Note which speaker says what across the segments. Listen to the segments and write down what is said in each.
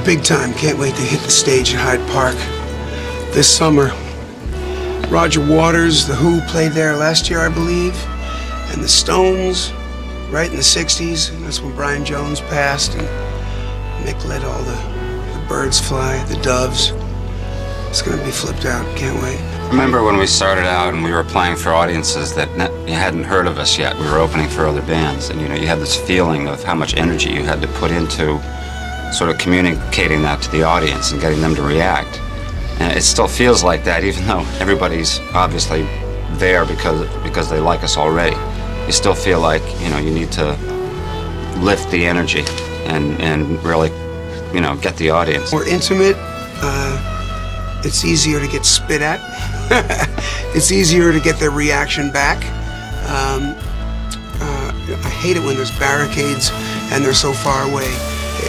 Speaker 1: Big time. Can't wait to hit the stage at Hyde Park this summer. Roger Waters, The Who played there last year, I believe, and the Stones, right in the 60s. And that's when Brian Jones passed, and Mick let all the birds fly, the doves. It's gonna be flipped out. Can't wait.
Speaker 2: I remember when we started out and we were playing for audiences that you hadn't heard of us yet. We were opening for other bands, and you had this feeling of how much energy you had to put into sort of communicating that to the audience and getting them to react. And it still feels like that, even though everybody's obviously there because they like us already. You still feel like you need to lift the energy and really get the audience.
Speaker 1: More intimate. It's easier to get spit at. It's easier to get their reaction back. I hate it when there's barricades and they're so far away.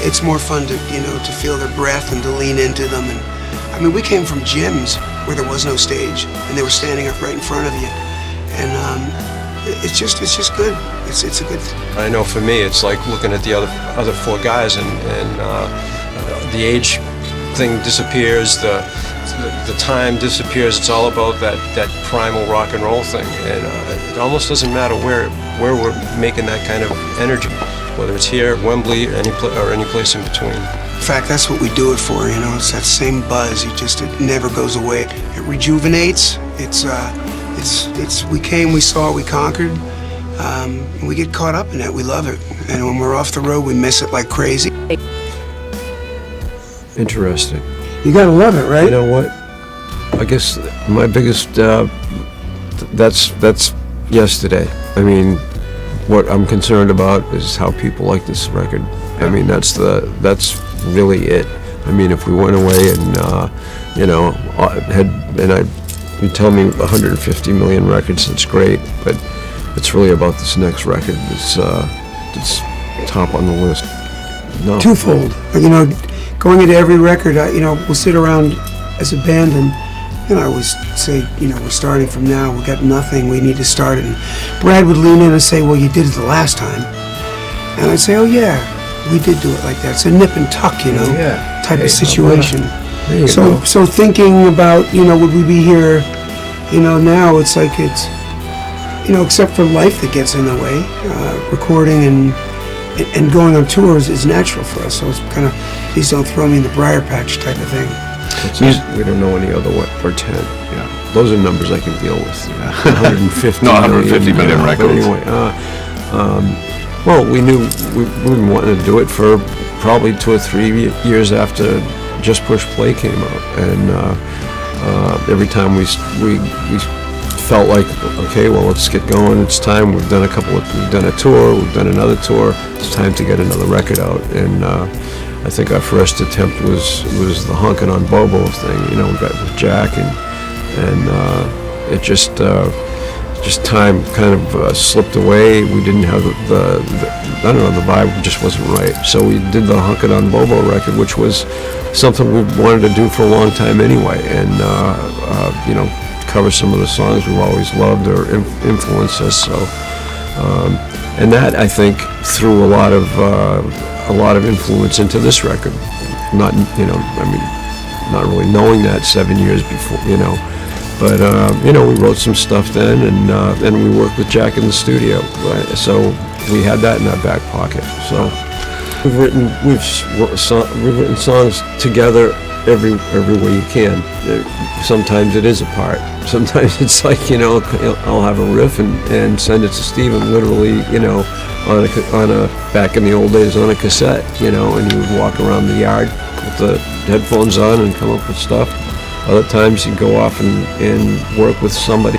Speaker 1: It's more fun to feel their breath and to lean into them. And I mean, we came from gyms where there was no stage and they were standing up right in front of you. And it's just good. It's a good.
Speaker 3: I know for me, it's like looking at the other four guys, and the age thing disappears, the time disappears. It's all about that primal rock and roll thing, and it almost doesn't matter where we're making that kind of energy, whether it's here at Wembley or any place in between.
Speaker 1: In fact, that's what we do it for. It's that same buzz. It never goes away. It rejuvenates. It's we came, we saw, we conquered. We get caught up in it. We love it, and when we're off the road, we miss it like crazy.
Speaker 4: Interesting.
Speaker 1: You gotta love it, right?
Speaker 4: You know what? I guess my biggest that's yesterday. I mean, what I'm concerned about is how people like this record. I mean, that's really it. I mean, if we went away and you tell me 150 million records, that's great, but it's really about this next record. It's top on the list. No.
Speaker 1: Twofold. Going into every record, we'll sit around as a band and I always say, we're starting from now. We got nothing. We need to start it. And Brad would lean in and say, well, you did it the last time. And I'd say, oh yeah, we did do it like that. It's a nip and tuck, type of situation. So thinking about, would we be here, now it's like except for life that gets in the way, recording and going on tours is natural for us. So it's kind of, please don't throw me in the briar patch type of thing.
Speaker 4: We don't know any other way, or 10. Yeah, those are numbers I can deal with. 150.
Speaker 5: No, 150 million records.
Speaker 4: Anyway, well, we knew we've been wanting to do it for probably 2 or 3 years after Just Push Play came out, and every time we felt like, okay, well, let's get going. It's time. We've done a tour. We've done another tour. It's time to get another record out, and I think our first attempt was the Honkin' on Bobo thing, with Jack, and it just time kind of slipped away. We didn't have the vibe just wasn't right. So we did the Honkin' on Bobo record, which was something we wanted to do for a long time anyway, and cover some of the songs we've always loved or influenced us. So, and that I think threw a lot of influence into this record. Not really knowing that 7 years before, but we wrote some stuff then, and we worked with Jack in the studio, right? So we had that in our back pocket. So we've written songs together every way you can. Sometimes it is a part. Sometimes it's like, I'll have a riff and send it to Steve, and literally, on a back in the old days on a cassette, and he would walk around the yard with the headphones on and come up with stuff. Other times he'd go off and work with somebody.